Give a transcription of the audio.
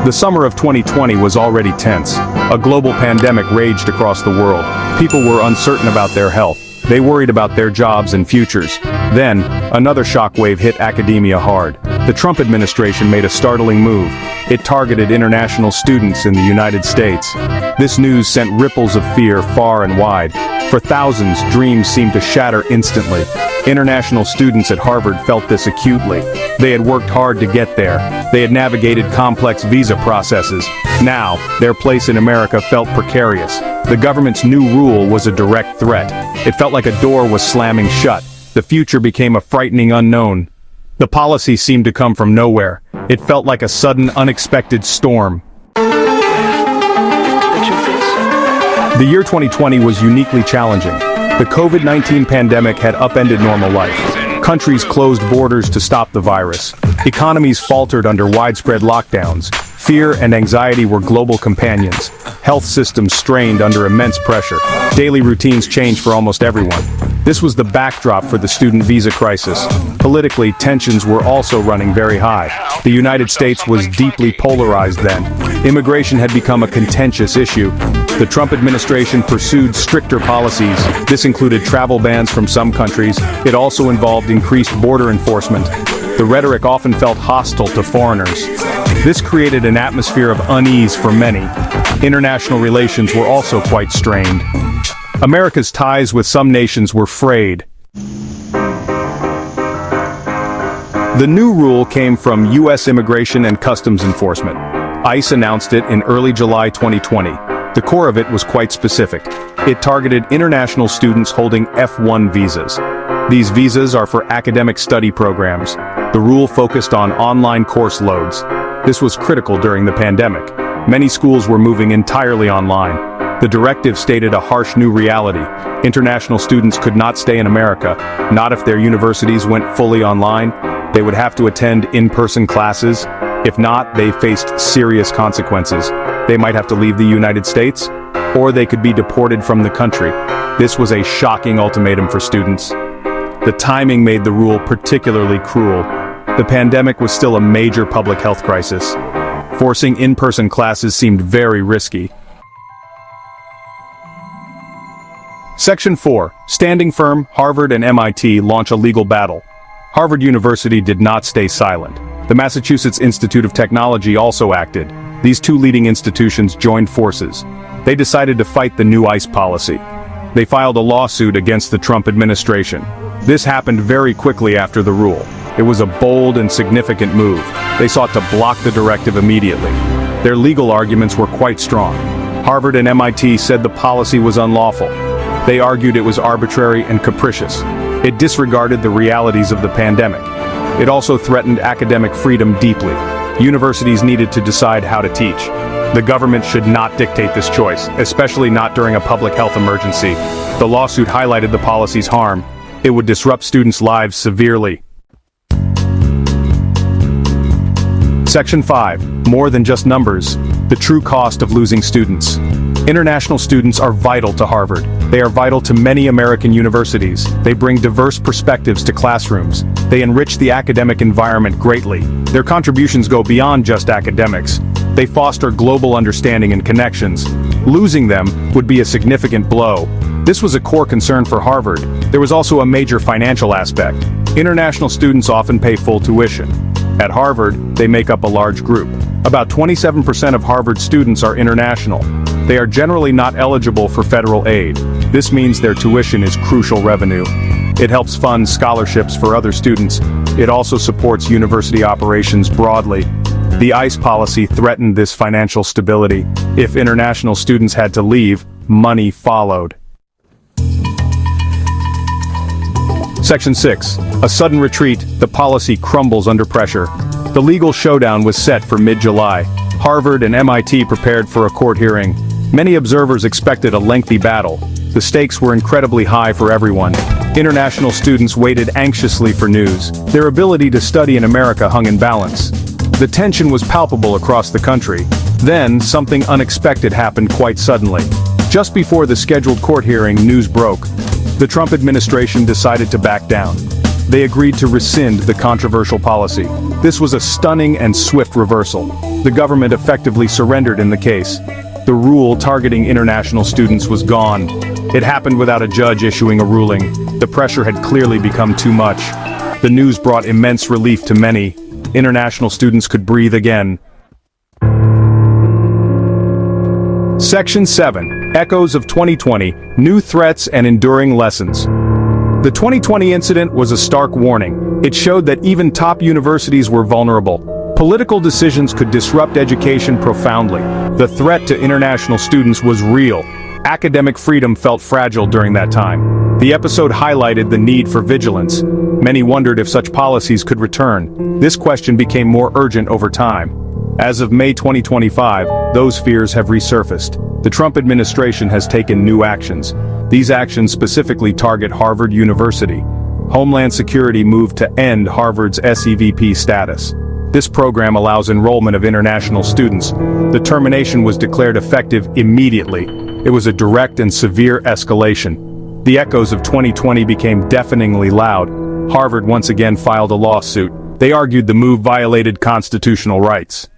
The summer of 2020 was already tense. A global pandemic raged across the world. People were uncertain about their health. They worried about their jobs and futures. Then, another shockwave hit academia hard. The Trump administration made a startling move. It targeted international students in the United States. This news sent ripples of fear far and wide. For thousands, dreams seemed to shatter instantly. International students at Harvard felt this acutely. They had worked hard to get there. They had navigated complex visa processes. Now, their place in America felt precarious. The government's new rule was a direct threat. It felt like a door was slamming shut. The future became a frightening unknown. The policy seemed to come from nowhere. It felt like a sudden, unexpected storm. The year 2020 was uniquely challenging. The COVID-19 pandemic had upended normal life. Countries closed borders to stop the virus. Economies faltered under widespread lockdowns. Fear and anxiety were global companions. Health systems strained under immense pressure. Daily routines changed for almost everyone. This was the backdrop for the student visa crisis. Politically, tensions were also running very high. The United States was deeply polarized then. Immigration had become a contentious issue. The Trump administration pursued stricter policies. This included travel bans from some countries. It also involved increased border enforcement. The rhetoric often felt hostile to foreigners. This created an atmosphere of unease for many. International relations were also quite strained. America's ties with some nations were frayed. The new rule came from U.S. Immigration and Customs Enforcement. ICE announced it in early July 2020. The core of it was quite specific. It targeted international students holding F1 visas. These visas are for academic study programs. The rule focused on online course loads. This was critical during the pandemic. Many schools were moving entirely online. The directive stated a harsh new reality. International students could not stay in America, not if their universities went fully online. They would have to attend in-person classes. If not, they faced serious consequences. They might have to leave the United States, or they could be deported from the country. This was a shocking ultimatum for students. The timing made the rule particularly cruel. The pandemic was still a major public health crisis. Forcing in-person classes seemed very risky. Section 4. Standing firm, Harvard and MIT launch a legal battle. Harvard University did not stay silent. The Massachusetts Institute of Technology also acted. These two leading institutions joined forces. They decided to fight the new ICE policy. They filed a lawsuit against the Trump administration. This happened very quickly after the rule. It was a bold and significant move. They sought to block the directive immediately. Their legal arguments were quite strong. Harvard and MIT said the policy was unlawful. They argued it was arbitrary and capricious. It disregarded the realities of the pandemic. It also threatened academic freedom deeply. Universities needed to decide how to teach. The government should not dictate this choice, especially not during a public health emergency. The lawsuit highlighted the policy's harm. It would disrupt students' lives severely. Section 5. More than just numbers. The true cost of losing students. International students are vital to Harvard. They are vital to many American universities. They bring diverse perspectives to classrooms. They enrich the academic environment greatly. Their contributions go beyond just academics. They foster global understanding and connections. Losing them would be a significant blow. This was a core concern for Harvard. There was also a major financial aspect. International students often pay full tuition. At Harvard, they make up a large group. About 27% of Harvard students are international. They are generally not eligible for federal aid. This means their tuition is crucial revenue. It helps fund scholarships for other students. It also supports university operations broadly. The ICE policy threatened this financial stability. If international students had to leave, money followed. Section 6. A sudden retreat, the policy crumbles under pressure. The legal showdown was set for mid-July. Harvard and MIT prepared for a court hearing. Many observers expected a lengthy battle. The stakes were incredibly high for everyone. International students waited anxiously for news. Their ability to study in America hung in balance. The tension was palpable across the country. Then, something unexpected happened quite suddenly. Just before the scheduled court hearing, news broke. The Trump administration decided to back down. They agreed to rescind the controversial policy. This was a stunning and swift reversal. The government effectively surrendered in the case. The rule targeting international students was gone. It happened without a judge issuing a ruling. The pressure had clearly become too much. The news brought immense relief to many. International students could breathe again. Section 7. Echoes of 2020, New Threats and Enduring Lessons. The 2020 incident was a stark warning. It showed that even top universities were vulnerable. Political decisions could disrupt education profoundly. The threat to international students was real. Academic freedom felt fragile during that time. The episode highlighted the need for vigilance. Many wondered if such policies could return. This question became more urgent over time. As of May 2025, those fears have resurfaced. The Trump administration has taken new actions. These actions specifically target Harvard University. Homeland Security moved to end Harvard's SEVP status. This program allows enrollment of international students. The termination was declared effective immediately. It was a direct and severe escalation. The echoes of 2020 became deafeningly loud. Harvard once again filed a lawsuit. They argued the move violated constitutional rights.